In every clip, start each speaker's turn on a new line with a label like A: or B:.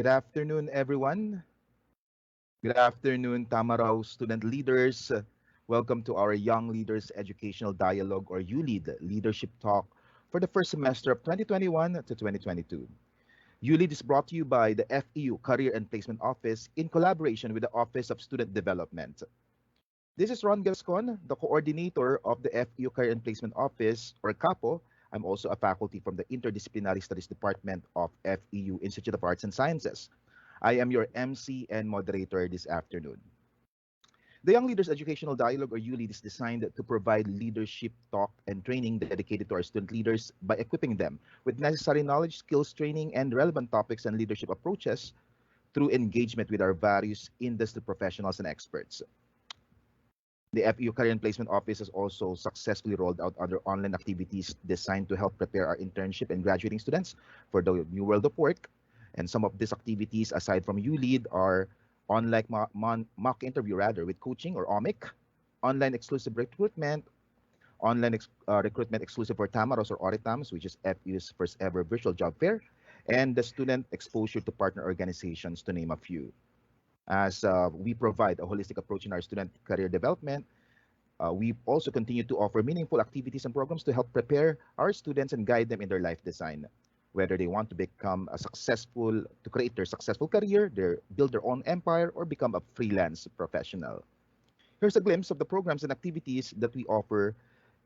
A: Good afternoon, everyone. Good afternoon, Tamaraw student leaders. Welcome to our Young Leaders Educational Dialogue, or ULEAD Leadership Talk for the first semester of 2021 to 2022. ULEAD is brought to you by the FEU Career and Placement Office in collaboration with the Office of Student Development. This is Ron Gascon, the coordinator of the FEU Career and Placement Office, or CAPO. I'm also a faculty from the Interdisciplinary Studies Department of FEU Institute of Arts and Sciences. I am your MC and moderator this afternoon. The Young Leaders Educational Dialogue, or ULEAD, is designed to provide leadership talk and training dedicated to our student leaders by equipping them with necessary knowledge, skills, training, and relevant topics and leadership approaches through engagement with our various industry professionals and experts. The FEU Career and Placement Office has also successfully rolled out other online activities designed to help prepare our internship and graduating students for the new world of work. And some of these activities, aside from ULEAD, are online mock interview with coaching, or OMIC, online exclusive recruitment, recruitment exclusive for Tamaros or Oritams, which is FEU's first ever virtual job fair, and the student exposure to partner organizations, to name a few. As we provide a holistic approach in our student career development, we also continue to offer meaningful activities and programs to help prepare our students and guide them in their life design, whether they want to create their successful career, build their own empire, or become a freelance professional. Here's a glimpse of the programs and activities that we offer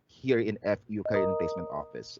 A: here in FEU Career and Placement Office.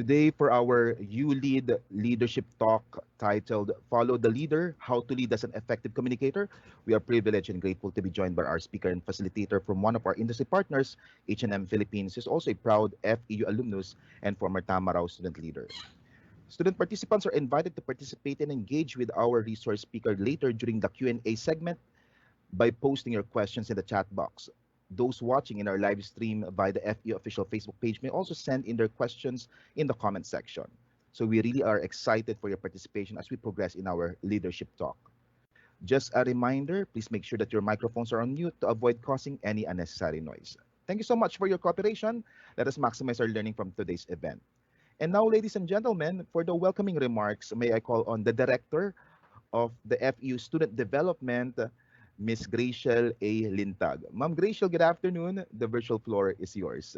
A: Today, for our ULEAD Leadership Talk titled Follow the Leader, How to Lead as an Effective Communicator, we are privileged and grateful to be joined by our speaker and facilitator from one of our industry partners, H&M Philippines, who is also a proud FEU alumnus and former Tamaraw student leader. Student participants are invited to participate and engage with our resource speaker later during the Q&A segment by posting your questions in the chat box. Those watching in our live stream via the FEU official Facebook page may also send in their questions in the comment section. So we really are excited for your participation as we progress in our leadership talk. Just a reminder, please make sure that your microphones are on mute to avoid causing any unnecessary noise. Thank you so much for your cooperation. Let us maximize our learning from today's event. And now, ladies and gentlemen, for the welcoming remarks, may I call on the Director of the FEU Student Development, Ms. Graciel A. Lintag. Ma'am Graciel, good afternoon. The virtual floor is yours.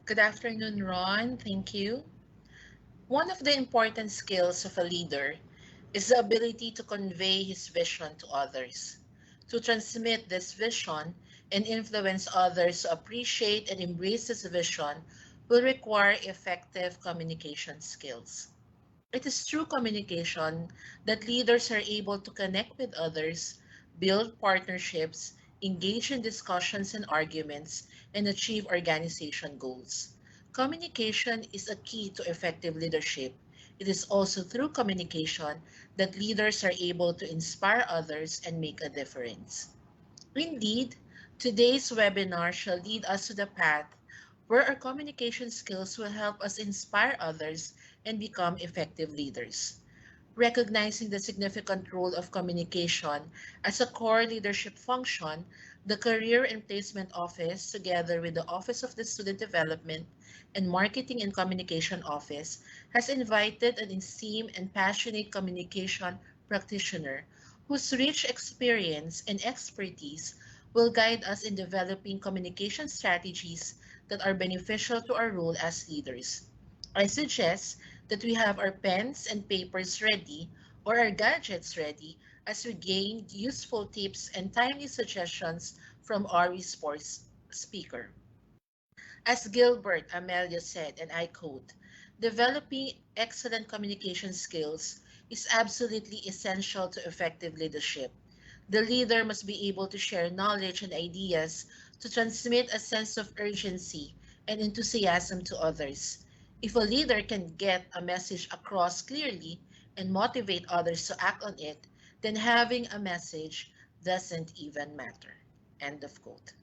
B: Good afternoon, Ron. Thank you. One of the important skills of a leader is the ability to convey his vision to others. To transmit this vision and influence others to appreciate and embrace this vision will require effective communication skills. It is through communication that leaders are able to connect with others, build partnerships, engage in discussions and arguments, and achieve organization goals. Communication is a key to effective leadership. It is also through communication that leaders are able to inspire others and make a difference. Indeed, today's webinar shall lead us to the path where our communication skills will help us inspire others and become effective leaders. Recognizing the significant role of communication as a core leadership function, the Career and Placement Office, together with the Office of the Student Development and Marketing and Communication Office, has invited an esteemed and passionate communication practitioner whose rich experience and expertise will guide us in developing communication strategies that are beneficial to our role as leaders. I suggest that we have our pens and papers ready or our gadgets ready as we gain useful tips and timely suggestions from our resource speaker. As Gilbert Amelia said, and I quote, developing excellent communication skills is absolutely essential to effective leadership. The leader must be able to share knowledge and ideas to transmit a sense of urgency and enthusiasm to others. If a leader can get a message across clearly and motivate others to act on it, then having a message doesn't even matter. End of quote.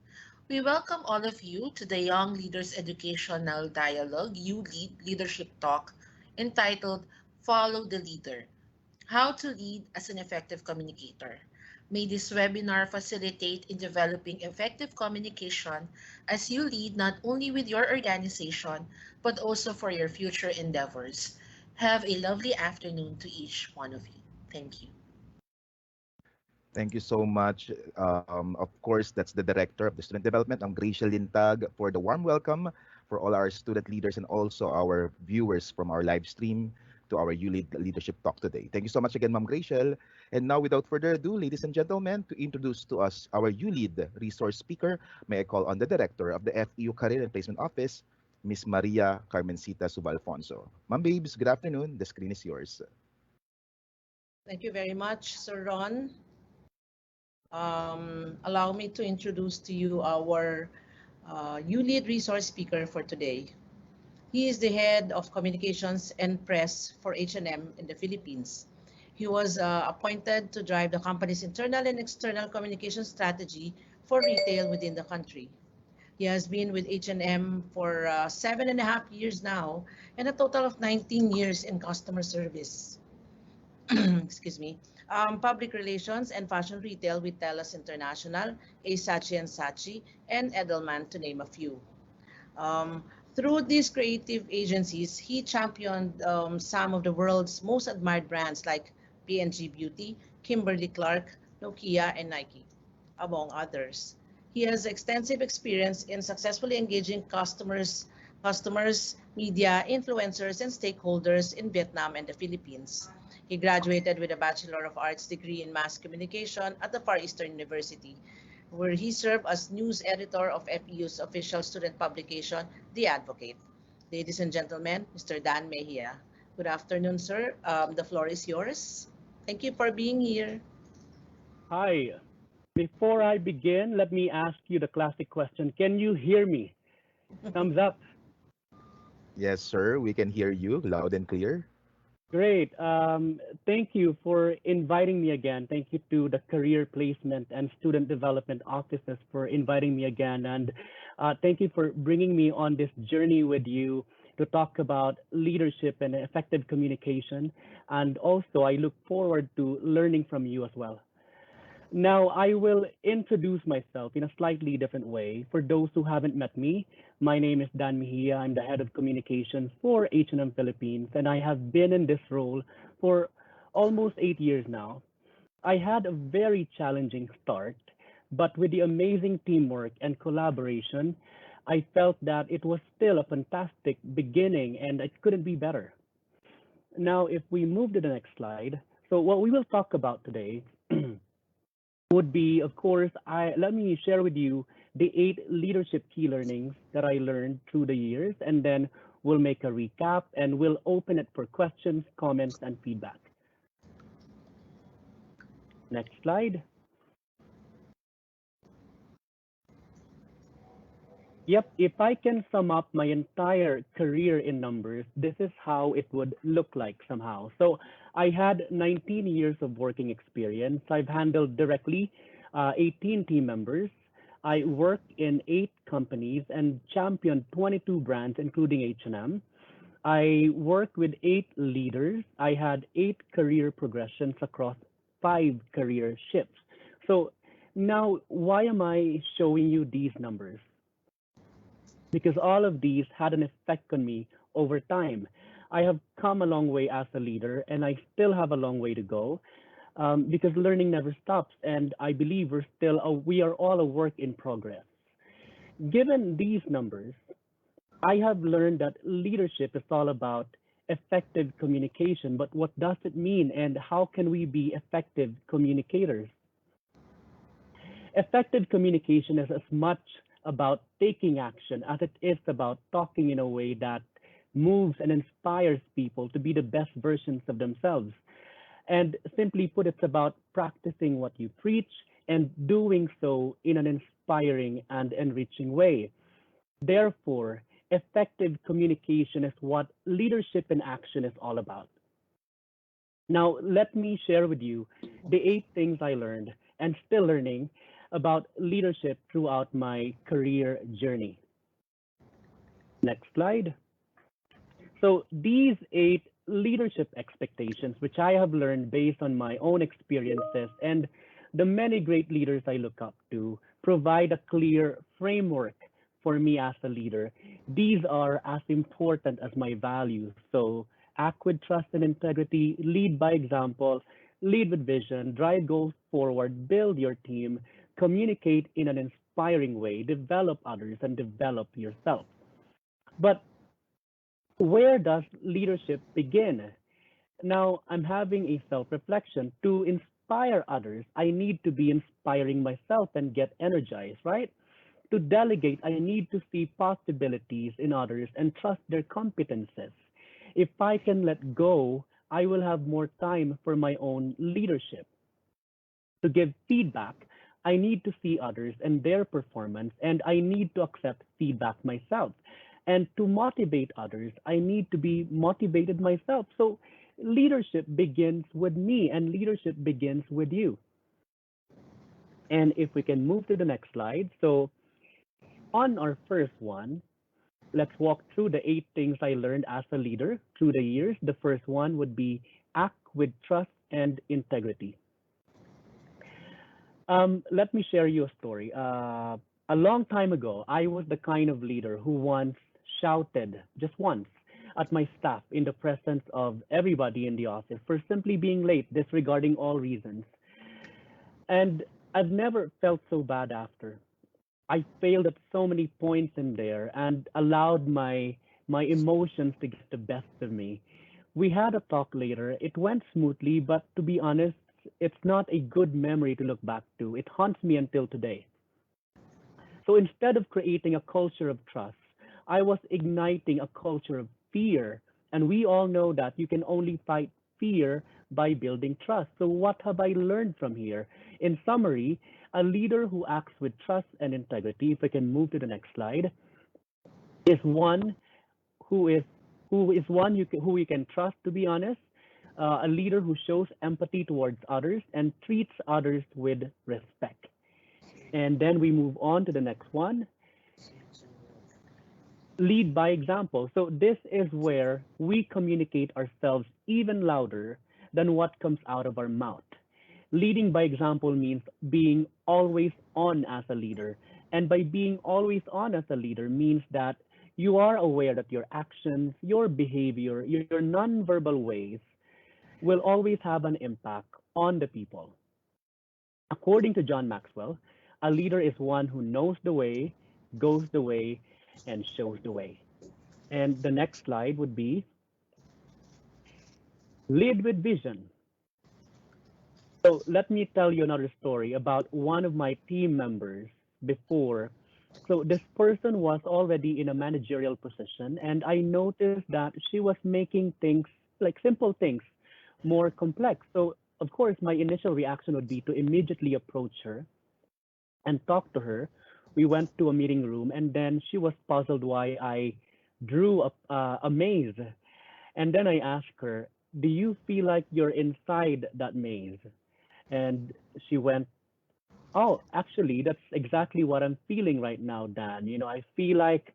B: We welcome all of you to the Young Leaders Educational Dialogue You Lead Leadership Talk entitled Follow the Leader: How to Lead as an Effective Communicator. May this webinar facilitate in developing effective communication as you lead not only with your organization but also for your future endeavors. Have a lovely afternoon to each one of you. Thank you.
A: Thank you so much. Of course, that's the Director of the Student Development, Gracia Lintag, for the warm welcome for all our student leaders and also our viewers from our live stream to our ULEAD Leadership Talk today. Thank you so much again, Ma'am Graciel. And now, without further ado, ladies and gentlemen, to introduce to us our ULEAD resource speaker, may I call on the Director of the FEU Career and Placement Office, Miss Maria Carmencita Subalfonso. Ma'am Babes, good afternoon. The screen is yours.
C: Thank you very much, Sir Ron. Allow me to introduce to you our ULEAD resource speaker for today. He is the head of communications and press for H&M in the Philippines. He was appointed to drive the company's internal and external communication strategy for retail within the country. He has been with H&M for 7.5 years now and a total of 19 years in customer service. Excuse me, public relations and fashion retail with TELUS International, A. Saatchi and Saatchi, and Edelman, to name a few. Um, Through these creative agencies, he championed some of the world's most admired brands like P&G Beauty, Kimberly-Clark, Nokia, and Nike, among others. He has extensive experience in successfully engaging customers, media, influencers, and stakeholders in Vietnam and the Philippines. He graduated with a Bachelor of Arts degree in Mass Communication at the Far Eastern University, where he served as news editor of FEU's official student publication, The Advocate. Ladies and gentlemen, Mr. Dan Mejia. Good afternoon, sir. The floor is yours. Thank you for being here.
D: Hi. Before I begin, let me ask you the classic question. Can you hear me? Thumbs up.
A: Yes, sir. We can hear you loud and clear.
D: Great. Thank you for inviting me again. Thank you to the Career Placement and Student Development Offices for inviting me again. And thank you for bringing me on this journey with you to talk about leadership and effective communication. And also, I look forward to learning from you as well. Now, I will introduce myself in a slightly different way. For those who haven't met me, my name is Dan Mejia. I'm the head of communications for H&M Philippines, and I have been in this role for almost 8 years now. I had a very challenging start, but with the amazing teamwork and collaboration, I felt that it was still a fantastic beginning and it couldn't be better. Now, if we move to the next slide, so what we will talk about today would be, of course, let me share with you the 8 leadership key learnings that I learned through the years, and then we'll make a recap and we'll open it for questions, comments, and feedback. Next slide. Yep, if I can sum up my entire career in numbers, this is how it would look like somehow. So I had 19 years of working experience. I've handled directly 18 team members. I worked in 8 companies and championed 22 brands, including H&M. I worked with 8 leaders. I had 8 career progressions across 5 career shifts. So now, why am I showing you these numbers? Because all of these had an effect on me over time. I have come a long way as a leader, and I still have a long way to go because learning never stops. And I believe we are all a work in progress. Given these numbers, I have learned that leadership is all about effective communication. But what does it mean, and how can we be effective communicators? Effective communication is as much about taking action as it is about talking in a way that moves and inspires people to be the best versions of themselves. And simply put, it's about practicing what you preach and doing so in an inspiring and enriching way. Therefore, effective communication is what leadership in action is all about. Now, let me share with you the 8 things I learned and still learning about leadership throughout my career journey. Next slide. So, these 8 leadership expectations, which I have learned based on my own experiences and the many great leaders I look up to, provide a clear framework for me as a leader. These are as important as my values. So, act with trust and integrity, lead by example, lead with vision, drive goals forward, build your team, communicate in an inspiring way, develop others, and develop yourself. But where does leadership begin? Now, I'm having a self reflection. To inspire others, I need to be inspiring myself and get energized, right? To delegate, I need to see possibilities in others and trust their competences. If I can let go, I will have more time for my own leadership. To give feedback, I need to see others and their performance, and I need to accept feedback myself. And to motivate others, I need to be motivated myself. So leadership begins with me, and leadership begins with you. And if we can move to the next slide. So on our first one, let's walk through the 8 things I learned as a leader through the years. The first one would be act with trust and integrity. Let me share you a story. A long time ago, I was the kind of leader who once shouted, just once, at my staff in the presence of everybody in the office for simply being late, disregarding all reasons. And I've never felt so bad after. I failed at so many points in there and allowed my emotions to get the best of me. We had a talk later. It went smoothly, but to be honest, it's not a good memory to look back to. It haunts me until today. So instead of creating a culture of trust, I was igniting a culture of fear. And we all know that you can only fight fear by building trust. So what have I learned from here? In summary, a leader who acts with trust and integrity, if we can move to the next slide, is one who is who you can trust, to be honest, a leader who shows empathy towards others and treats others with respect. And then we move on to the next one, lead by example. So this is where we communicate ourselves even louder than what comes out of our mouth. Leading by example means being always on as a leader. And by being always on as a leader means that you are aware that your actions, your behavior, your nonverbal ways will always have an impact on the people. According to John Maxwell, a leader is one who knows the way, goes the way, and shows the way. And the next slide would be lead with vision. So let me tell you another story about one of my team members before. So this person was already in a managerial position, and I noticed that she was making things like simple things more complex. So of course, my initial reaction would be to immediately approach her and talk to her. We went to a meeting room, and then she was puzzled why I drew a maze. And then I asked her, "Do you feel like you're inside that maze?" And she went, "Oh, actually, that's exactly what I'm feeling right now, Dan. I feel like,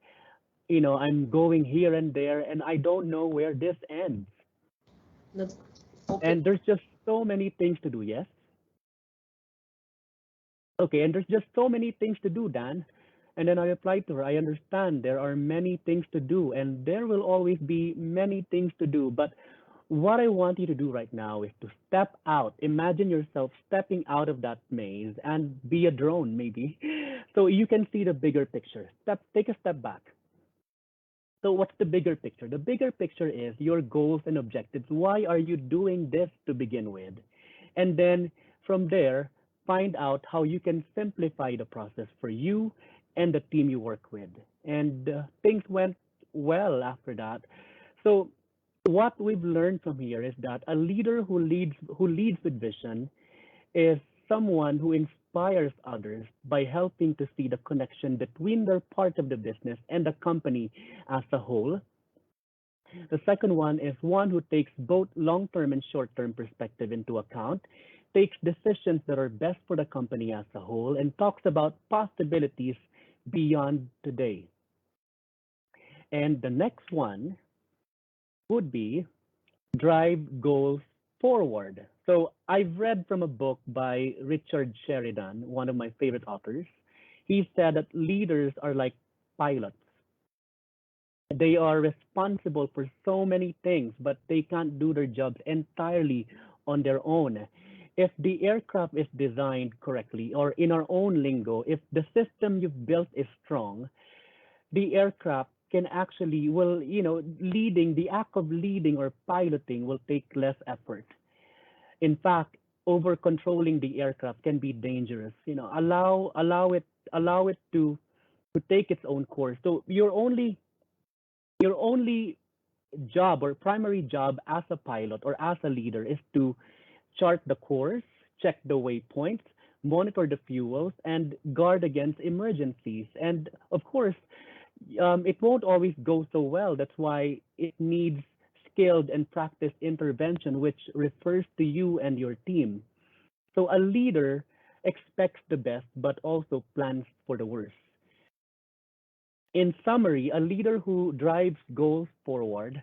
D: I'm going here and there, and I don't know where this ends.
C: No. Okay.
D: And there's just so many things to do, yes? Okay, and there's just so many things to do, Dan." And then I replied to her, "I understand there are many things to do, and there will always be many things to do. But what I want you to do right now is to step out. Imagine yourself stepping out of that maze and be a drone, maybe, so you can see the bigger picture. Take a step back. So what's the bigger picture? The bigger picture is your goals and objectives. Why are you doing this to begin with? And then from there, find out how you can simplify the process for you and the team you work with. And things went well after that. So what we've learned from here is that a leader who leads with vision is someone who inspires others by helping to see the connection between their part of the business and the company as a whole. The second one is one who takes both long-term and short-term perspective into account, takes decisions that are best for the company as a whole, and talks about possibilities beyond today. And the next one would be drive goals forward. So I've read from a book by Richard Sheridan, one of my favorite authors. He said that leaders are like pilots. They are responsible for so many things, but they can't do their jobs entirely on their own. If the aircraft is designed correctly, or in our own lingo, if the system you've built is strong, the aircraft can actually leading the act of leading or piloting will take less effort. In fact, over controlling the aircraft can be dangerous. Allow it to take its own course. So your only job or primary job as a pilot or as a leader is to chart the course, check the waypoints, monitor the fuels, and guard against emergencies. And of course, it won't always go so well. That's why it needs skilled and practiced intervention, which refers to you and your team. So a leader expects the best, but also plans for the worst. In summary, a leader who drives goals forward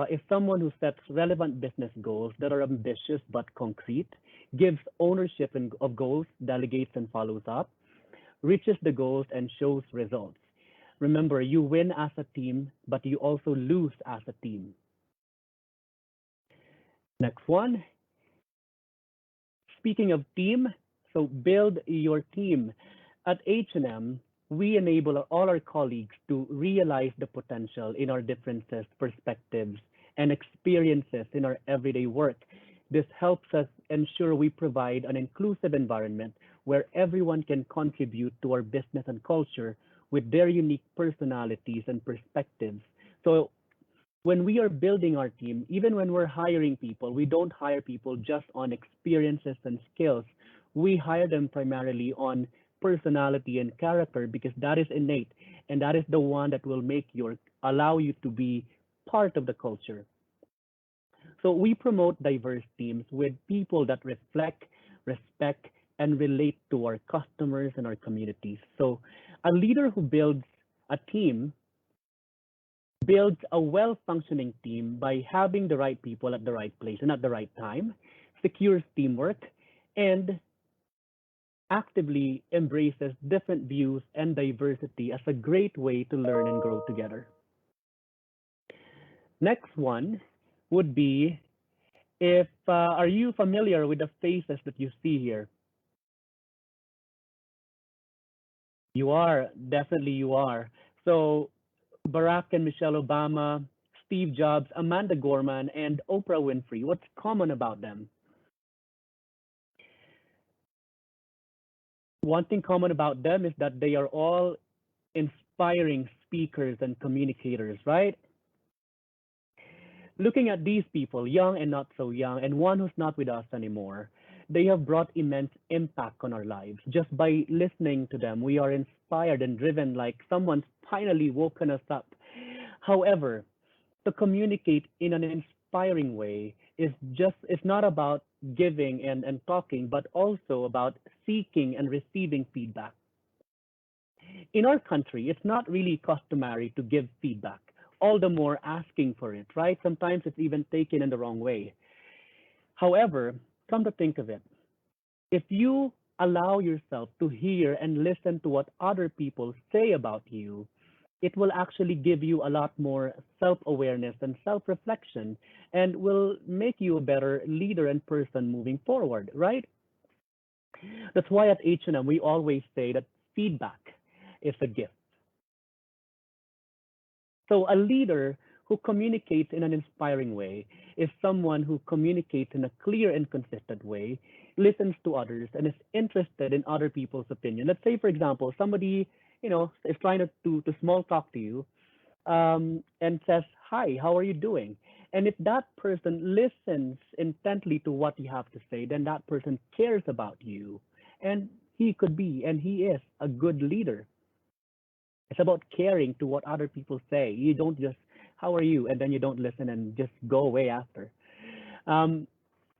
D: is someone who sets relevant business goals that are ambitious but concrete, gives ownership of goals, delegates and follows up, reaches the goals and shows results. Remember, you win as a team, but you also lose as a team. Next one, speaking of team, so build your team. At H&M, we enable all our colleagues to realize the potential in our differences, perspectives, and experiences in our everyday work. This helps us ensure we provide an inclusive environment where everyone can contribute to our business and culture with their unique personalities and perspectives. So when we are building our team, even when we're hiring people, we don't hire people just on experiences and skills. We hire them primarily on personality and character because that is innate and that is the one that will allow you to be part of the culture. So we promote diverse teams with people that reflect, respect, and relate to our customers and our communities. So a leader who builds a team builds a well-functioning team by having the right people at the right place and at the right time, secures teamwork, and actively embraces different views and diversity as a great way to learn and grow together. Next one would be if are you familiar with the faces that you see here? You are, definitely you are. So Barack and Michelle Obama, Steve Jobs, Amanda Gorman, and Oprah Winfrey. What's common about them? One thing common about them is that they are all inspiring speakers and communicators, right? Looking at these people, young and not so young, and one who's not with us anymore, they have brought immense impact on our lives. Just by listening to them, we are inspired and driven like someone's finally woken us up. However, to communicate in an inspiring way is not about giving and talking, but also about seeking and receiving feedback. In our country, it's not really customary to give feedback, all the more asking for it, right? Sometimes it's even taken in the wrong way. However, come to think of it, if you allow yourself to hear and listen to what other people say about you, it will actually give you a lot more self-awareness and self-reflection and will make you a better leader and person moving forward, right? That's why at H&M we always say that feedback is a gift. So a leader who communicates in an inspiring way is someone who communicates in a clear and consistent way, listens to others and is interested in other people's opinion. Let's say, for example, somebody, is trying to small talk to you, and says, "Hi, how are you doing?" And if that person listens intently to what you have to say, then that person cares about you. And he could be, and he is, a good leader. It's about caring to what other people say. You don't just, "How are you?" and then you don't listen and just go away after. Um,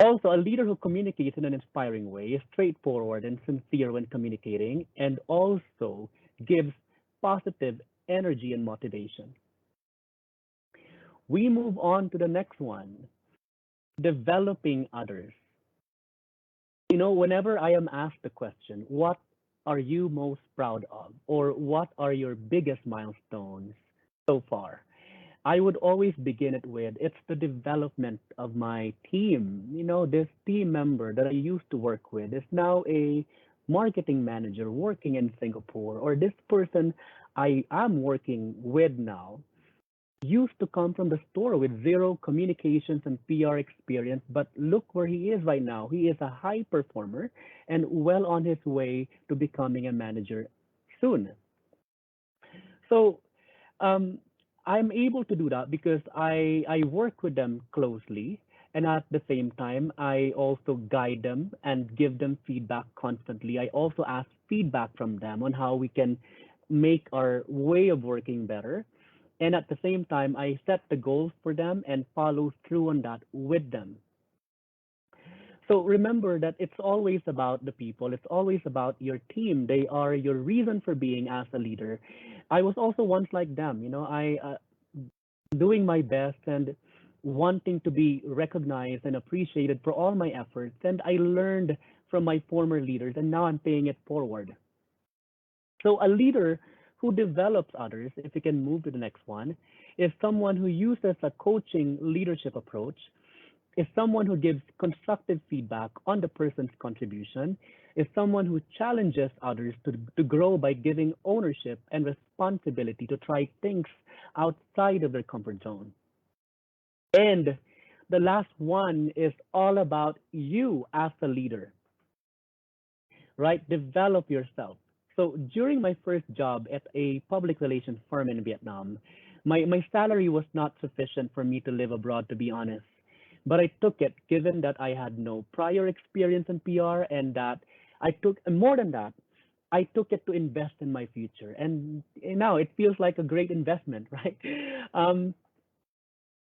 D: Also, a leader who communicates in an inspiring way is straightforward and sincere when communicating, and also gives positive energy and motivation. We move on to the next one, developing others. Whenever I am asked the question, what are you most proud of? Or what are your biggest milestones so far? I would always begin it with, it's the development of my team. This team member that I used to work with is now a marketing manager working in Singapore, or this person I am working with now used to come from the store with zero communications and PR experience, but look where he is right now. He is a high performer and well on his way to becoming a manager soon. So um, I'm able to do that because I work with them closely. And at the same time, I also guide them and give them feedback constantly. I also ask feedback from them on how we can make our way of working better. And at the same time, I set the goals for them and follow through on that with them. So remember that it's always about the people, it's always about your team. They are your reason for being as a leader. I was also once like them, I doing my best and wanting to be recognized and appreciated for all my efforts. And I learned from my former leaders, and now I'm paying it forward. So a leader who develops others, if we can move to the next one, is someone who uses a coaching leadership approach, is someone who gives constructive feedback on the person's contribution, is someone who challenges others to grow by giving ownership and responsibility to try things outside of their comfort zone. And the last one is all about you as a leader, right? Develop yourself. So during my first job at a public relations firm in Vietnam, my salary was not sufficient for me to live abroad, to be honest. But I took it given that I had no prior experience in PR, and that I took, and more than that, I took it to invest in my future. And now it feels like a great investment, right? Um,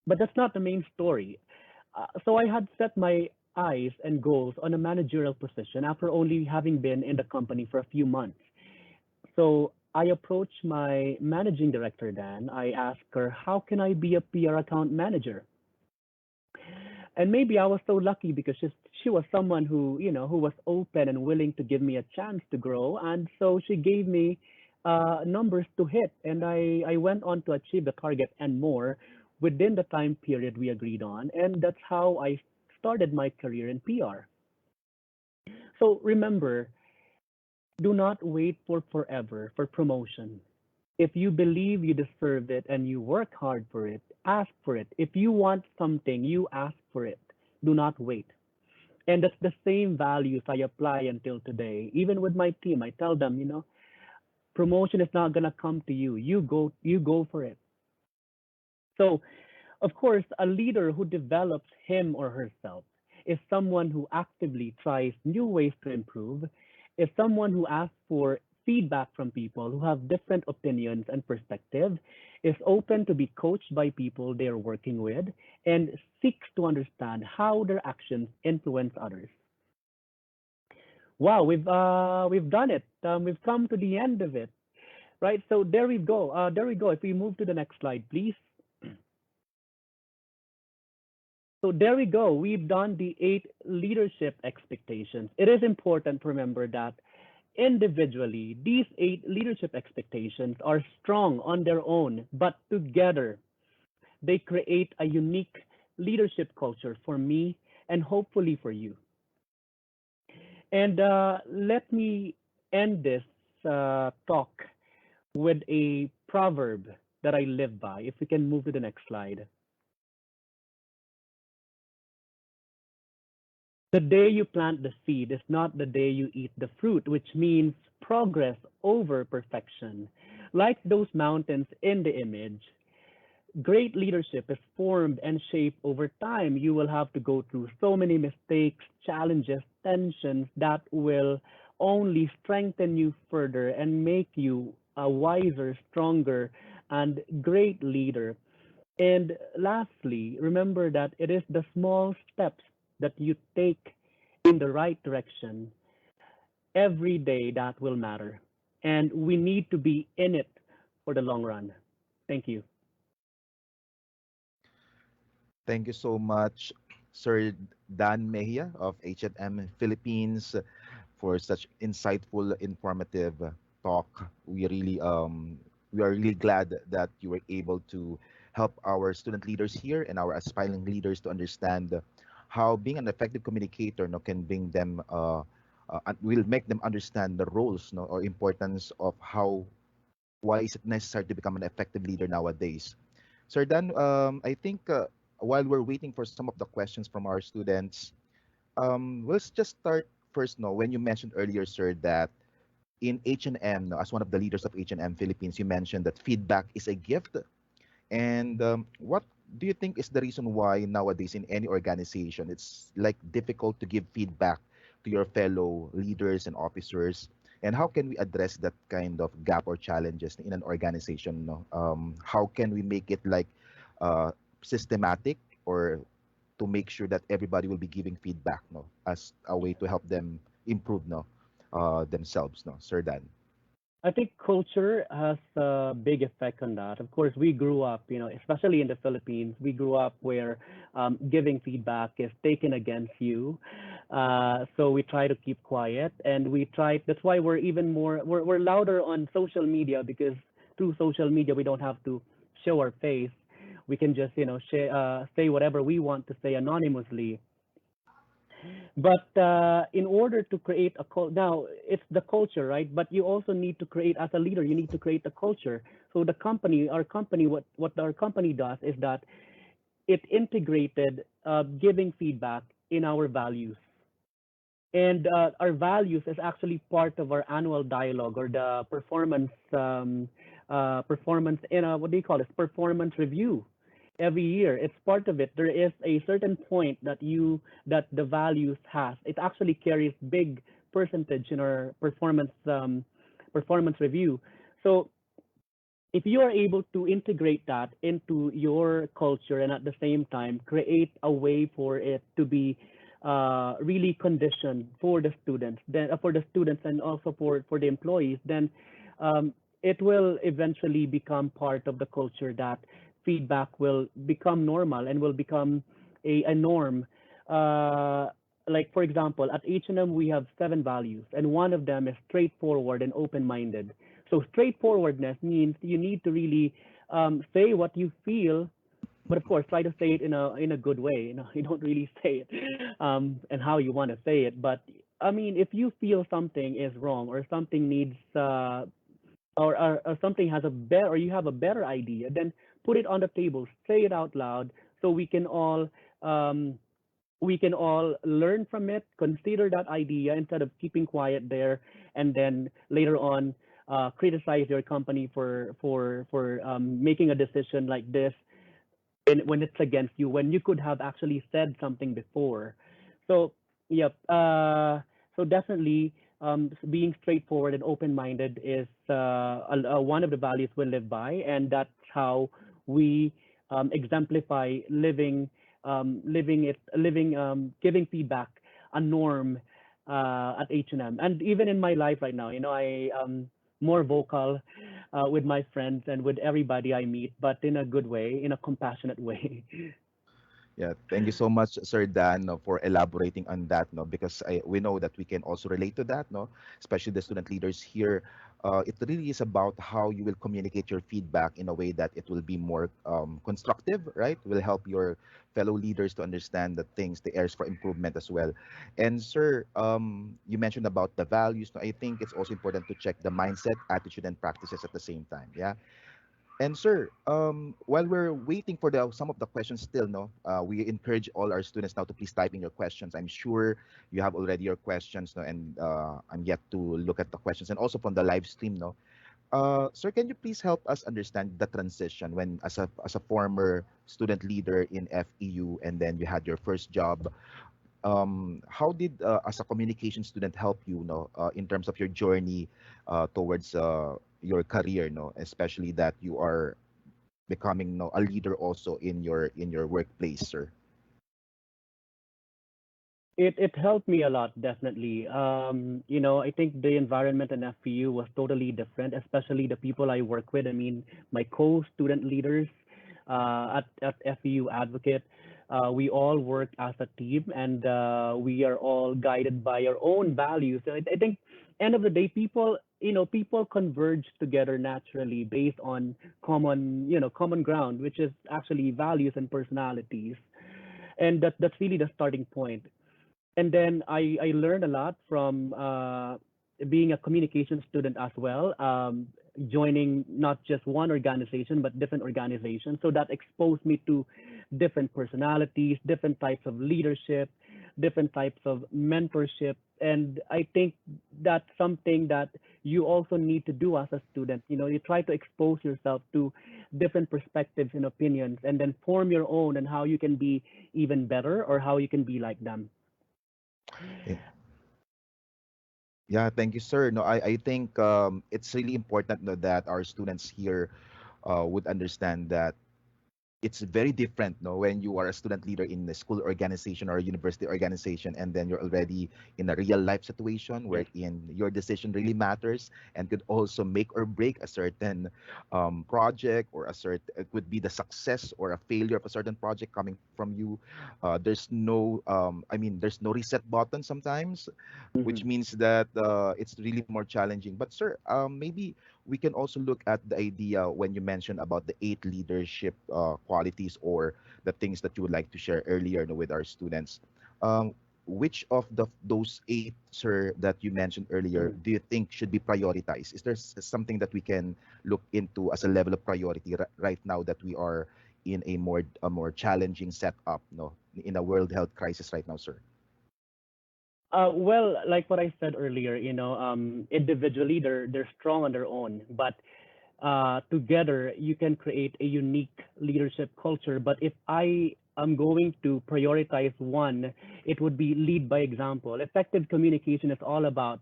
D: but that's not the main story. So I had set my eyes and goals on a managerial position after only having been in the company for a few months. So I approached my managing director then. I asked her, how can I be a PR account manager? And maybe I was so lucky because she was someone who was open and willing to give me a chance to grow. And so she gave me numbers to hit, and I went on to achieve the target and more within the time period we agreed on. And that's how I started my career in PR. So remember, do not wait for forever for promotion. If you believe you deserve it and you work hard for it, ask for it. If you want something, you ask for it. Do not wait. And that's the same values I apply until today. Even with my team, I tell them, promotion is not gonna come to you. You go for it. So, of course, a leader who develops him or herself is someone who actively tries new ways to improve, is someone who asks for feedback from people who have different opinions and perspective, is open to be coached by people they're working with, and seeks to understand how their actions influence others. Wow, we've done it. We've come to the end of it, right? So there we go. There we go. If we move to the next slide, please. So there we go. We've done the 8 leadership expectations. It is important to remember that individually, these 8 leadership expectations are strong on their own, but together they create a unique leadership culture for me and hopefully for you. And let me end this talk with a proverb that I live by. If we can move to the next slide. The day you plant the seed is not the day you eat the fruit, which means progress over perfection. Like those mountains in the image, great leadership is formed and shaped over time. You will have to go through so many mistakes, challenges, tensions that will only strengthen you further and make you a wiser, stronger, and great leader. And lastly, remember that it is the small steps that you take in the right direction every day that will matter. And we need to be in it for the long run. Thank you.
A: Thank you so much, Sir Dan Mejia of H&M Philippines, for such insightful, informative talk. We are really glad that you were able to help our student leaders here and our aspiring leaders to understand how being an effective communicator no, can bring them will make them understand the roles no, or importance of how why is it necessary to become an effective leader nowadays. Sir Dan, I think while we're waiting for some of the questions from our students, let's just start first. No, when you mentioned earlier, sir, that in H&M, no, as one of the leaders of H&M Philippines, you mentioned that feedback is a gift. And what do you think is the reason why nowadays in any organization it's like difficult to give feedback to your fellow leaders and officers? And how can we address that kind of gap or challenges in an organization? No? How can we make it like uh, systematic or to make sure that everybody will be giving feedback no, as a way to help them improve no, themselves? No? Sir Dan.
D: I think culture has a big effect on that. Of course, we grew up, especially in the Philippines, we grew up where giving feedback is taken against you. So we try to keep quiet and we try, that's why we're even more, we're louder on social media because through social media, we don't have to show our face. We can just, say whatever we want to say anonymously. But in order to create a now it's the culture, right? But you also need to create as a leader. You need to create a culture. So the company, our company, what our company does is that it integrated giving feedback in our values, and our values is actually part of our annual dialogue or the performance in a what do you call this performance review every year. It's part of it. There is a certain point that the values has. It actually carries big percentage in our performance review. So if you are able to integrate that into your culture and at the same time create a way for it to be really conditioned for the students, then for the students and also for the employees, then it will eventually become part of the culture that feedback will become normal and will become a norm. Like for example, at H&M we have 7 values, and one of them is straightforward and open-minded. So straightforwardness means you need to really say what you feel, but of course try to say it in a good way. You don't really say it and how you want to say it. But I mean, if you feel something is wrong or something needs or something has a better or you have a better idea, then put it on the table, say it out loud, so um, we can all learn from it, consider that idea instead of keeping quiet there, and then later on criticize your company for making a decision like this when it's against you, when you could have actually said something before. So, yep. So definitely, being straightforward and open-minded is one of the values we live by, and that's how we exemplify giving feedback a norm at H&M, and even in my life right now. I more vocal with my friends and with everybody I meet, but in a good way, in a compassionate way.
A: Yeah, thank you so much, Sir Dan, no, for elaborating on that, no, because we know that we can also relate to that, no, especially the student leaders here. It really is about how you will communicate your feedback in a way that it will be more constructive, right? Will help your fellow leaders to understand the things, the areas for improvement as well. And sir, you mentioned about the values. No, I think it's also important to check the mindset, attitude, and practices at the same time. Yeah. And sir, while we're waiting for the some of the questions still, no, we encourage all our students now to please type in your questions. I'm sure you have already your questions, no, and I'm yet to look at the questions and also from the live stream, no. Sir, can you please help us understand the transition when, as a former student leader in FEU, and then you had your first job? How did, as a communication student, help you, know, in terms of your journey towards your career, no, especially that you are becoming, no, a leader also in your workplace, sir?
D: It helped me a lot, definitely. You know, I think the environment in FPU was totally different, especially the people I work with. I mean, my co-student leaders at FPU Advocate, we all work as a team, and we are all guided by our own values. So I think, end of the day, people, you know, people converge together naturally based on common, you know, common ground, which is actually values and personalities, and that's really the starting point. And then I learned a lot from being a communication student as well, joining not just one organization but different organizations. So that exposed me to different personalities, different types of leadership, different types of mentorship. And I think that's something that you also need to do as a student. You know, you try to expose yourself to different perspectives and opinions, and then form your own and how you can be even better or how you can be like them.
A: Eh, Yeah, thank you, sir. No, I think it's really important, no, that our students here would understand that it's very different, no, when you are a student leader in a school organization or a university organization, and then you're already in a real life situation
D: Yes,
A: wherein your decision really matters and could also make or break a certain project, or a certain, it would be the success or a failure of a certain project coming from you. There's no I mean, there's no reset button sometimes, which
D: hmm,
A: means that it's really more challenging. But sir, maybe we can also look at the idea when you mentioned about the eight leadership qualities, or the things that you would like to share earlier, no, with our students. Which of those eight, sir, that you mentioned earlier,
D: hmm.
A: do you think should be prioritized? Is there something that we can look into as a level of priority right now that we are in a more challenging setup, no, in a world health crisis right now, sir?
D: Well, like what I said earlier, you know, individually they're strong on their own, but together you can create a unique leadership culture. But if I am going to prioritize one, it would be lead by example. Effective communication is all about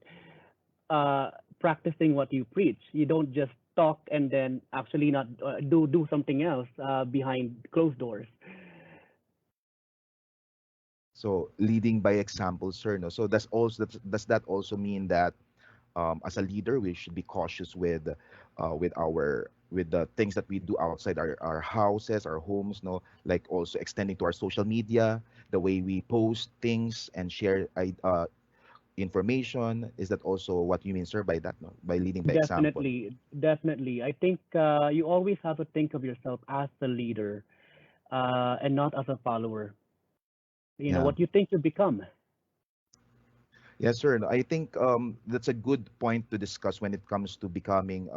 D: uh, practicing what you preach. You don't just talk and then actually not do something else behind closed doors.
A: So leading by example, sir. No, so does that also mean that, as a leader, we should be cautious with the things that we do outside our houses, our homes, no, like also extending to our social media, the way we post things and share information? Is that also what you mean, sir, by that, no, by leading by example?
D: Definitely, definitely. I think you always have to think of yourself as the leader and not as a follower. You know,
A: Yeah.
D: what you think you become.
A: Yes, sir. No, I think that's a good point to discuss when it comes to becoming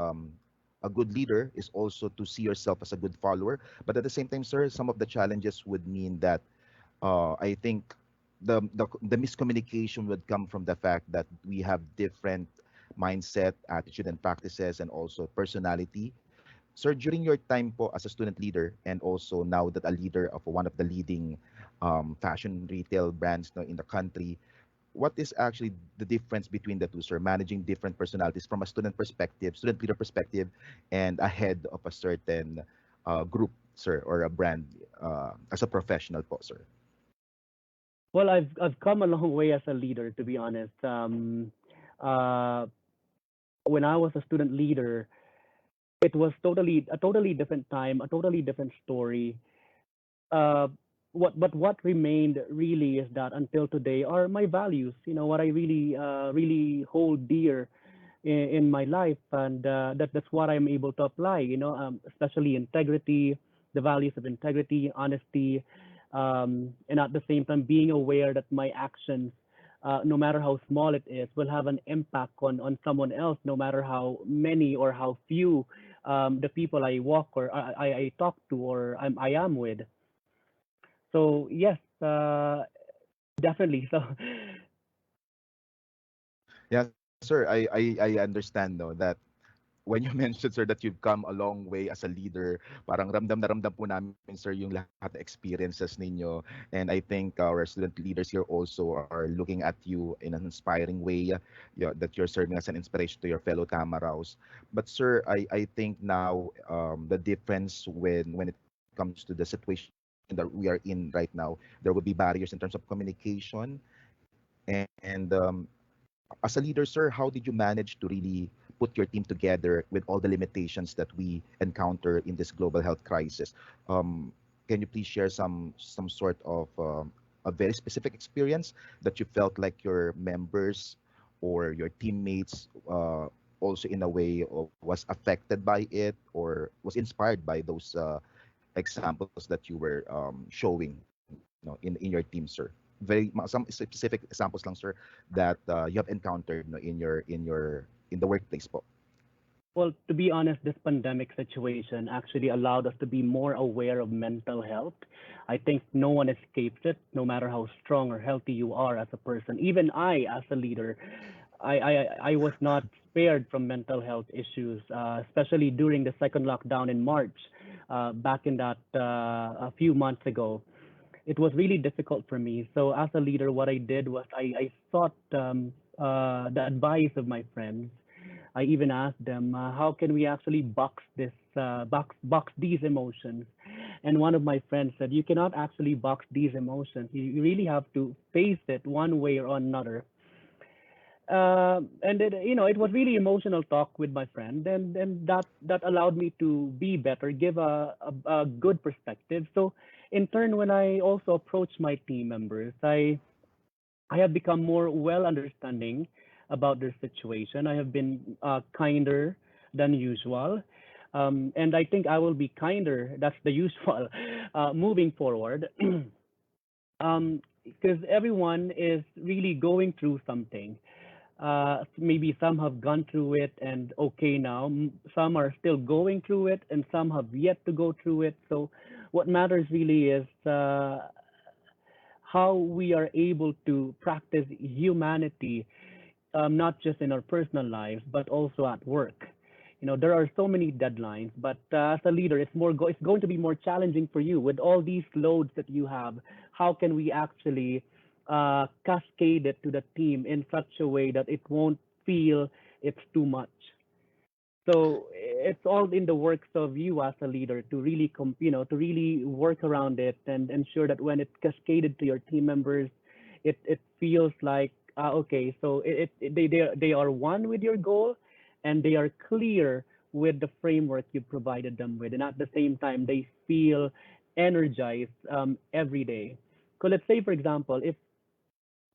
A: a good leader, is also to see yourself as a good follower. But at the same time, sir, some of the challenges would mean that I think the miscommunication would come from the fact that we have different mindset, attitude, and practices, and also personality. Sir, during your time po as a student leader, and also now that a leader of one of the leading fashion retail brands, no, in the country, what is actually the difference between the two, sir? Managing different personalities from a student perspective, student leader perspective, and ahead of a certain group, sir, or a brand, as a professional po, sir.
D: Well, I've come a long way as a leader, to be honest. Uh, when I was a student leader, it was totally a totally different time, a totally different story. Uh, what remained really is that until today are my values. You know what I really hold dear in my life, and that's what I'm able to apply. You know, especially integrity, the values of integrity, honesty, and at the same time being aware that my actions, no matter how small it is, will have an impact on someone else, no matter how many or how few the people I walk or I talk to or I am with. So yes, definitely. So
A: Yeah, sir. I understand no that when you mentioned, sir, that you've come a long way as a leader, parang ramdam na ramdam po namin, sir, yung lahat ng experiences ninyo. And I think our student leaders here also are looking at you in an inspiring way, that you're serving as an inspiration to your fellow Tamaraws. But, sir, I think now the difference when it comes to the situation that we are in right now, there will be barriers in terms of communication. And as a leader, sir, how did you manage to really put your team together with all the limitations that we encounter in this global health crisis? Um, can you please share some sort of a very specific experience that you felt like your members or your teammates also in a way was affected by it or was inspired by those examples that you were showing, in your team, sir? Some specific examples lang, sir, that you have encountered, in the workplace po.
D: well, to be honest, this pandemic situation actually allowed us to be more aware of mental health. I think no one escapes it, no matter how strong or healthy you are as a person. Even I, as a leader, I was not spared from mental health issues, especially during the second lockdown in March, back in that a few months ago. It was really difficult for me. So as a leader, what I did was I sought the advice of my friends. I even asked them, how can we actually box these emotions? And one of my friends said, you cannot actually box these emotions. You really have to face it one way or another. And it was really emotional talk with my friend, and that allowed me to be better, give a good perspective. So in turn, when I also approach my team members, I have become more well understanding about their situation. I have been kinder than usual. And I think I will be kinder. That's the usual moving forward. Because everyone is really going through something. Maybe some have gone through it and okay now. Some are still going through it, and some have yet to go through it. So, what matters really is how we are able to practice humanity, not just in our personal lives, but also at work. There are so many deadlines, but as a leader, it's going to be more challenging for you with all these loads that you have. How can we actually cascade it to the team in such a way that it won't feel it's too much? So it's all in the works of you as a leader to really to really work around it and ensure that when it's cascaded to your team members, it feels like okay, so they are one with your goal, and they are clear with the framework you provided them with, and at the same time they feel energized every day. So let's say, for example, if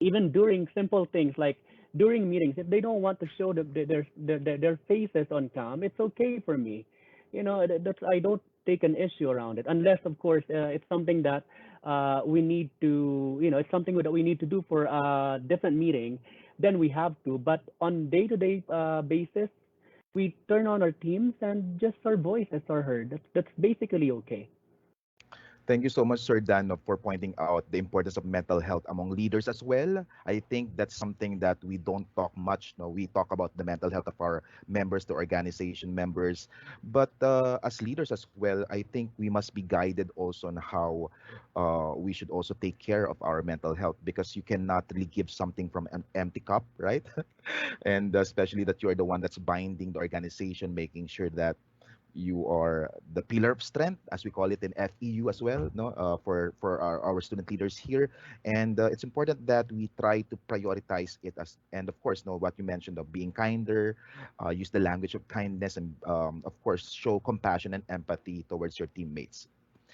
D: even during simple things like during meetings, if they don't want to show their faces on cam, it's okay for me. That's, I don't take an issue around it, unless of course it's something that we need to, it's something that we need to do for a different meeting. Then we have to. But on day-to-day basis, we turn on our teams and just our voices are heard. That's basically okay.
A: Thank you so much, Sir Dan, for pointing out the importance of mental health among leaders as well. I think that's something that we don't talk much. No, we talk about the mental health of our members, the organization members, but as leaders as well, I think we must be guided also on how we should also take care of our mental health, because you cannot really give something from an empty cup, right? And especially that you are the one that's binding the organization, making sure that you are the pillar of strength, as we call it in FEU as well, no, for our student leaders here. And it's important that we try to prioritize it as, and of course, know what you mentioned of being kinder, use the language of kindness, and of course, show compassion and empathy towards your teammates.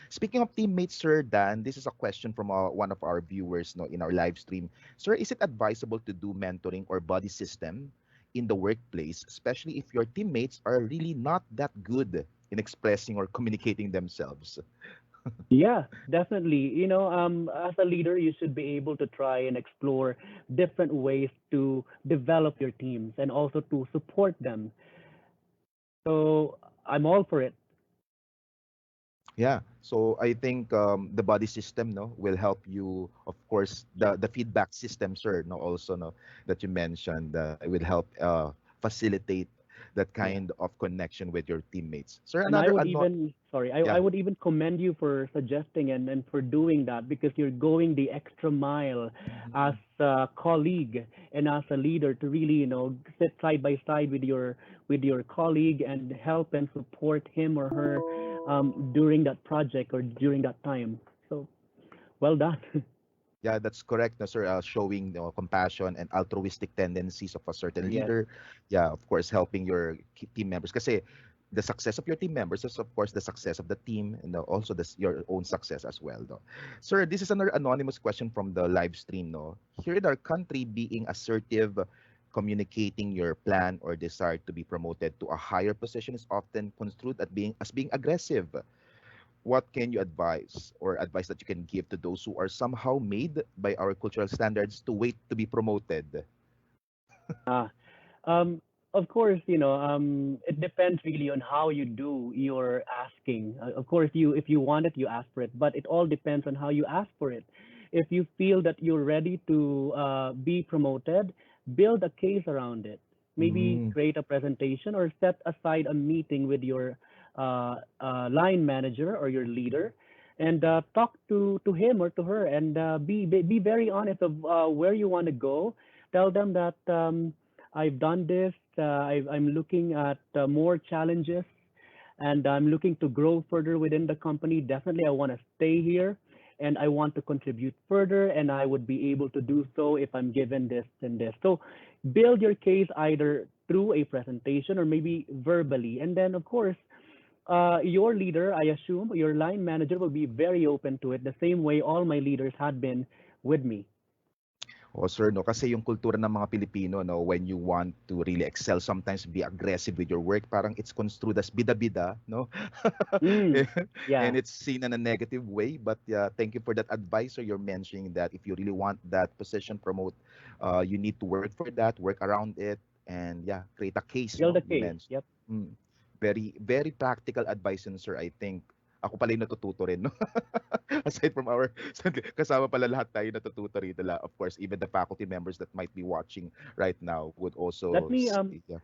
A: Speaking of teammates, Sir Dan, this is a question from one of our viewers, no, in our live stream. Sir, is it advisable to do mentoring or buddy system in the workplace, especially if your teammates are really not that good in expressing or communicating themselves?
D: Yeah, definitely. As a leader, you should be able to try and explore different ways to develop your teams and also to support them. So I'm all for it.
A: Yeah. So I think the body system, no, will help you. Of course, the feedback system, sir, no, also, no, that you mentioned, it will help facilitate that
D: Yeah.
A: kind of connection with your teammates. Sir,
D: And I
A: another
D: would
A: unknown.
D: even, sorry, I
A: Yeah.
D: would even commend you for suggesting and for doing that, because you're going the extra mile as
A: Mhm.
D: a colleague and as a leader to really, sit side by side with your colleague and help and support him or her during that project or during that time. So well done.
A: Yeah, that's correct, no, sir. Showing, compassion and altruistic tendencies of a certain
D: Yes.
A: leader. Yeah, of course, helping your team members. Kasi the success of your team members is, of course, the success of the team, and also your own success as well. No? Sir, this is another anonymous question from the live stream. No? Here in our country, being assertive, communicating your plan or desire to be promoted to a higher position is often construed as being aggressive. What can you advise or advice that you can give to those who are somehow made by our cultural standards to wait to be promoted?
D: Ah, Um, of course, it depends really on how you do your asking. Of course, if you want it, you ask for it, but it all depends on how you ask for it. If you feel that you're ready to be promoted, build a case around it. Maybe
A: Mm,
D: create a presentation or set aside a meeting with your line manager or your leader, and talk to him or to her, and be very honest of where you want to go. Tell them that. I've done this. I'm looking at more challenges, and I'm looking to grow further within the company. Definitely, I want to stay here, and I want to contribute further, and I would be able to do so if I'm given this and this. So, build your case either through a presentation or maybe verbally, and then of course. Your leader, I assume, your line manager will be very open to it, the same way all my leaders had been with me.
A: oh, sir, no, kasi yung kultura ng mga Pilipino, no, when you want to really excel, sometimes be aggressive with your work, parang it's construed as bida-bida, no?
D: Mm,
A: And
D: yeah,
A: it's seen in a negative way. But yeah, thank you for that advice. So you're mentioning that if you really want that position promote, you need to work for that, work around it, and yeah, create a case,
D: build
A: no?
D: a
A: You
D: case.
A: mentioned.
D: Yep.
A: Mm. Very, very practical advice yun, sir. I think ako pala yung natututo rin, no? Aside from our, kasama pala lahat tayo natututo rito. Of course, even the faculty members that might be watching right now would
D: Let
A: also,
D: me
A: yeah.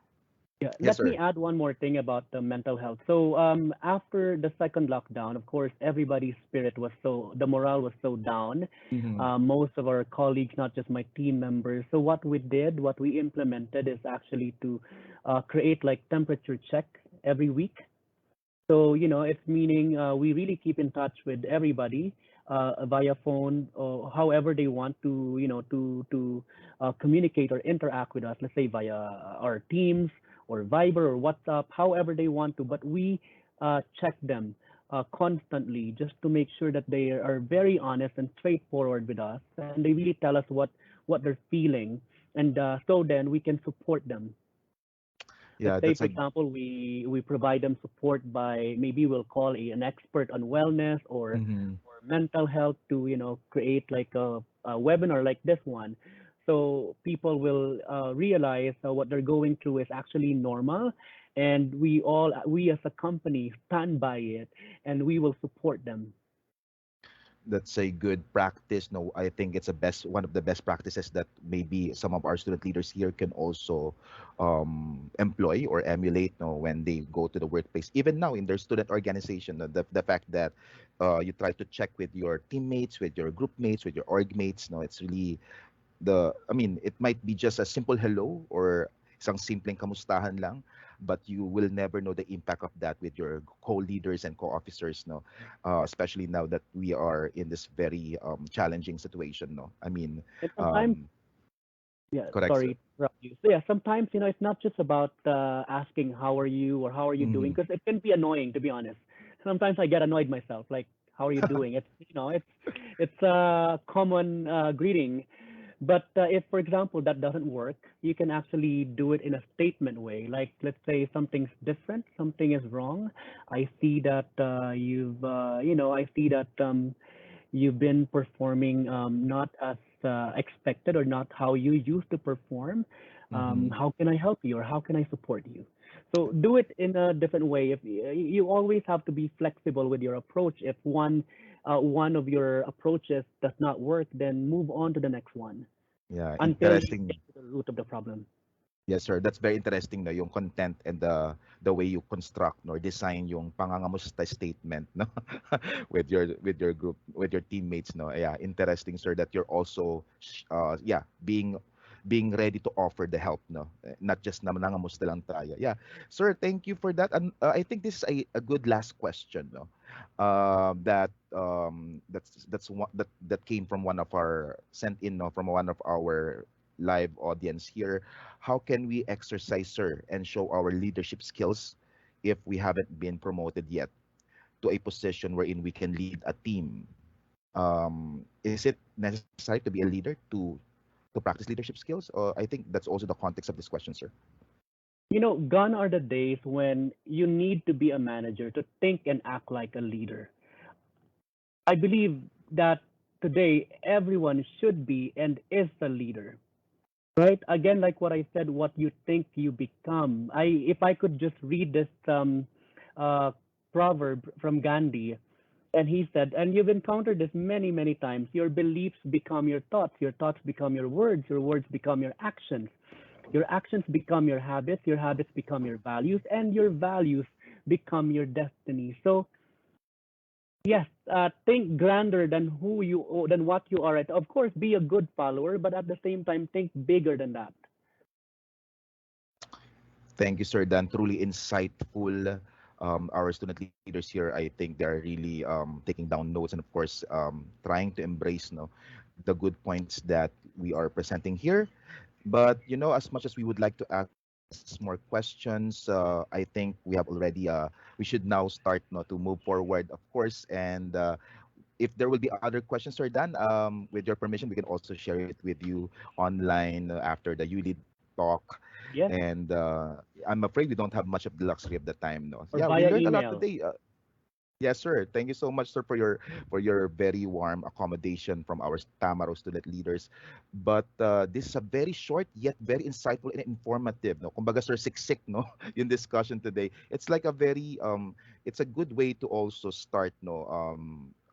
D: Yeah,
A: Yes,
D: let me
A: sir.
D: add one more thing about the mental health. So, after the second lockdown, of course, everybody's spirit was the morale was so down.
A: Mm-hmm.
D: Most of our colleagues, not just my team members. So, what we implemented is actually to create like temperature check every week. So, it's meaning we really keep in touch with everybody via phone or however they want to, communicate or interact with us. Let's say via our Teams or Viber or WhatsApp, however they want to. But we check them constantly just to make sure that they are very honest and straightforward with us, and they really tell us what they're feeling, and so then we can support them. Let's
A: Yeah,
D: say,
A: that's
D: for
A: a.
D: example, we provide them support by maybe we'll call an expert on wellness
A: Mm-hmm.
D: or mental health to create like a webinar like this one, so people will realize what they're going through is actually normal, and we as a company stand by it, and we will support them.
A: That's a good practice. No, I think it's a best one of the best practices that maybe some of our student leaders here can also employ or emulate. No, when they go to the workplace, even now in their student organization, the fact that you try to check with your teammates, with your group mates, with your org mates. No, it's really I mean, it might be just a simple hello or isang simpleng kamustahan lang, but you will never know the impact of that with your co-leaders and co-officers, no? Especially now that we are in this very challenging situation, no? I mean,
D: And sometimes,
A: um,
D: yeah,
A: correct, sir.
D: sorry to interrupt you. So yeah, sometimes it's not just about asking how are you or how are you doing,
A: Hmm.
D: because it can be annoying, to be honest. Sometimes I get annoyed myself, like how are you doing? It's a common greeting, but if, for example, that doesn't work, you can actually do it in a statement way. Like, let's say something's different, something is wrong. I see that I see that you've been performing not as expected or not how you used to perform.
A: Hmm.
D: How can I help you or how can I support you? So do it in a different way. If you always have to be flexible with your approach. If one of your approaches does not work, then move on to the next one
A: Yeah,
D: until you
A: interesting.
D: get to the root of the problem.
A: Yes, sir. That's very interesting, no, yung content and the way you construct or design yung pangangamusta statement, no, with your group, with your teammates, no. Yeah, interesting, sir, that you're also, yeah, being ready to offer the help, no, not just na nangamusta lang tayo. Yeah, sir. Thank you for that. And I think this is a good last question, no, that's one that came from one of our sent in, no, from one of our live audience here. How can we exercise, sir, and show our leadership skills if we haven't been promoted yet to a position wherein we can lead a team? Is it necessary to be a leader to practice leadership skills? Or I think that's also the context of this question, sir.
D: Gone are the days when you need to be a manager to think and act like a leader. I believe that today everyone should be and is a leader. Right? Again, like what I said, what you think you become. If I could just read this uh, proverb from Gandhi, and he said, and you've encountered this many, many times. Your beliefs become your thoughts become your words become your actions become your habits become your values, and your values become your destiny. So yes, think grander than than what you are. Of course, be a good follower, but at the same time, think bigger than that.
A: Thank you, sir Dan. Truly insightful. Our student leaders here, I think they're really taking down notes and, of course, trying to embrace, the good points that we are presenting here. But as much as we would like to ask more questions, I think we have already. We should now start, to move forward, of course. And if there will be other questions, sir Dan, with your permission, we can also share it with you online after the ULEAD talk.
D: Yes,
A: And I'm afraid we don't have much of the luxury of the time, no.
D: or
A: Yeah, we
D: via
A: learned a lot
D: email.
A: today. Yes, sir. Thank you so much, sir, for your very warm accommodation from our Tamaraw student leaders. But this is a very short yet very insightful and informative. No, kumbaga, sir, siksik, no, yung discussion today. It's like a very it's a good way to also start, no.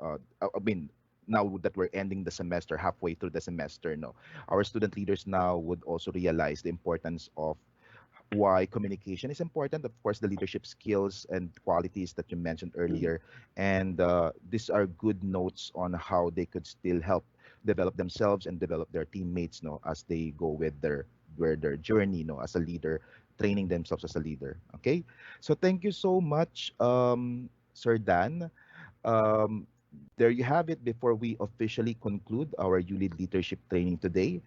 A: I mean, now that we're ending the semester, halfway through the semester, no, our student leaders now would also realize the importance of why communication is important. Of course, the leadership skills and qualities that you mentioned
D: Mhm.
A: earlier. And these are good notes on how they could still help develop themselves and develop their teammates, no, as they go with their journey, no, as a leader, training themselves as a leader. Okay. So thank you so much, Sir Dan. Um, there you have it. Before we officially conclude our ULEAD leadership training today,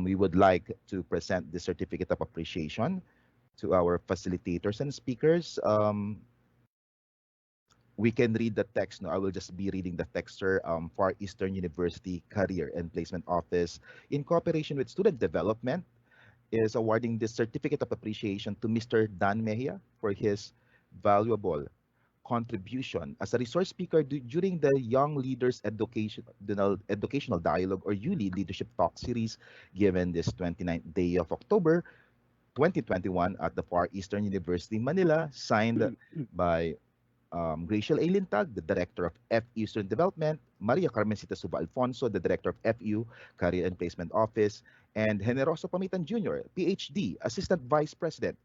A: we would like to present the certificate of appreciation to our facilitators and speakers. We can read the text. No, I will just be reading the text, sir. Far Eastern University Career and Placement Office, in cooperation with Student Development, is awarding this certificate of appreciation to Mr. Dan Mejia for his valuable contribution as a resource speaker during the Young Leaders Educational Dialogue, or ULEAD Leadership Talk series, given this 29th day of October 2021 at the Far Eastern University, Manila, signed by Gracial A. Lintag, the Director of FEU Student Development, Maria Carmencita Suba Alfonso, the Director of FEU Career and Placement Office, and Generoso Pamitan Jr., PhD, Assistant Vice President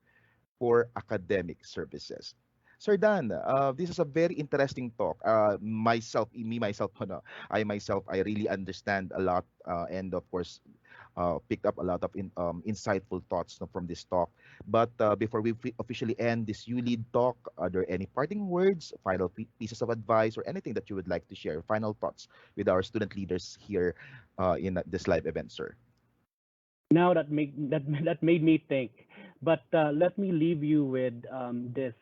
A: for Academic Services. Sir Dan, this is a very interesting talk. Myself, I myself, I really understand a lot, and of course, picked up a lot of insightful thoughts, from this talk. But before we officially end this ULEAD talk, are there any parting words, final pieces of advice, or anything that you would like to share? Final thoughts with our student leaders here in this live event, sir.
D: Now that made me think. But let me leave you with this: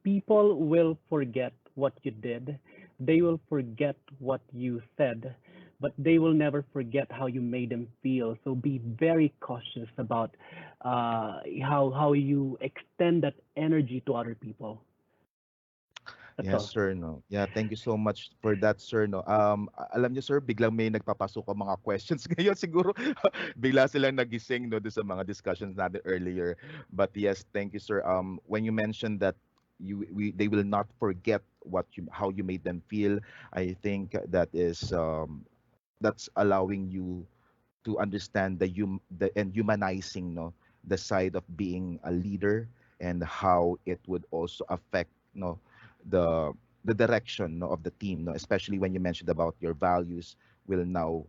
D: people will forget what you did. They will forget what you said, but they will never forget how you made them feel. So be very cautious about how you extend that energy to other people. That's
A: Yes,
D: all.
A: sir, no. Yeah, thank you so much for that, sir, no. Alam niyo, sir, biglang may nagpapasok ang mga questions ngayon siguro. Bigla silang nagising, no, doon sa mga discussions natin earlier. But yes, thank you, sir. When you mentioned that they will not forget how you made them feel, I think that's allowing you to understand and humanizing, no, the side of being a leader, and how it would also affect, no, the the direction, no, of the team, no, especially when you mentioned about your values will now,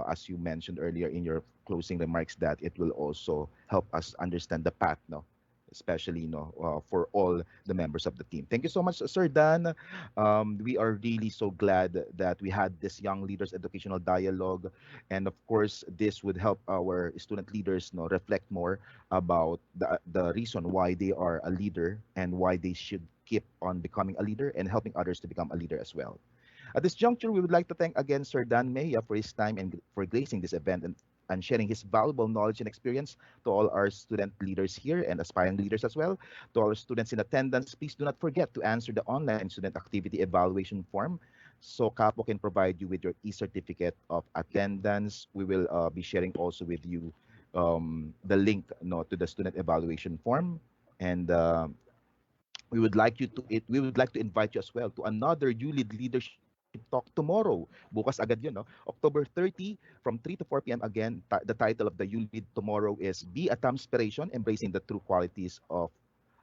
A: as you mentioned earlier in your closing remarks, that it will also help us understand the path, no, especially, no, for all the members of the team. Thank you so much, Sir Dan. We are really so glad that we had this young leaders educational dialogue, and of course this would help our student leaders, know, reflect more about the reason why they are a leader and why they should keep on becoming a leader and helping others to become a leader as well. At this juncture, we would like to thank again Sir Dan Mejia for his time and for gracing this event, and sharing his valuable knowledge and experience to all our student leaders here and aspiring leaders as well. To all our students in attendance, please do not forget to answer the online student activity evaluation form so CAPO can provide you with your e-certificate of attendance. We will be sharing also with you the link, no, to the student evaluation form. And we would like to invite you as well to another ULEAD Leadership Talk tomorrow. Bukas agad yun, no? October 30 from 3 to 4 p.m. Again, the title of the ULEAD tomorrow is Be a Tamspiration, Embracing the True Qualities of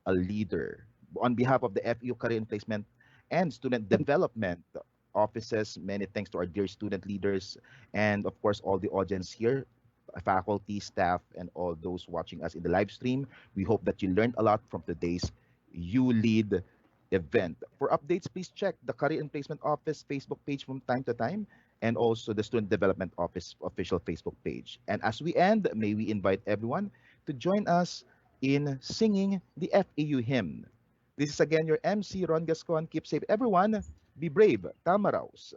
A: a Leader. On behalf of the FEU Career and Placement and Student Development offices, many thanks to our dear student leaders, and of course all the audience here, faculty, staff, and all those watching us in the live stream. We hope that you learned a lot from today's You Lead event. For updates, please check the Career and Placement Office Facebook page from time to time, and also the Student Development Office official Facebook page. And as we end, may we invite everyone to join us in singing the FAU hymn. This is again your MC, Ron Gascon. Keep safe, everyone. Be brave, Tamaraws.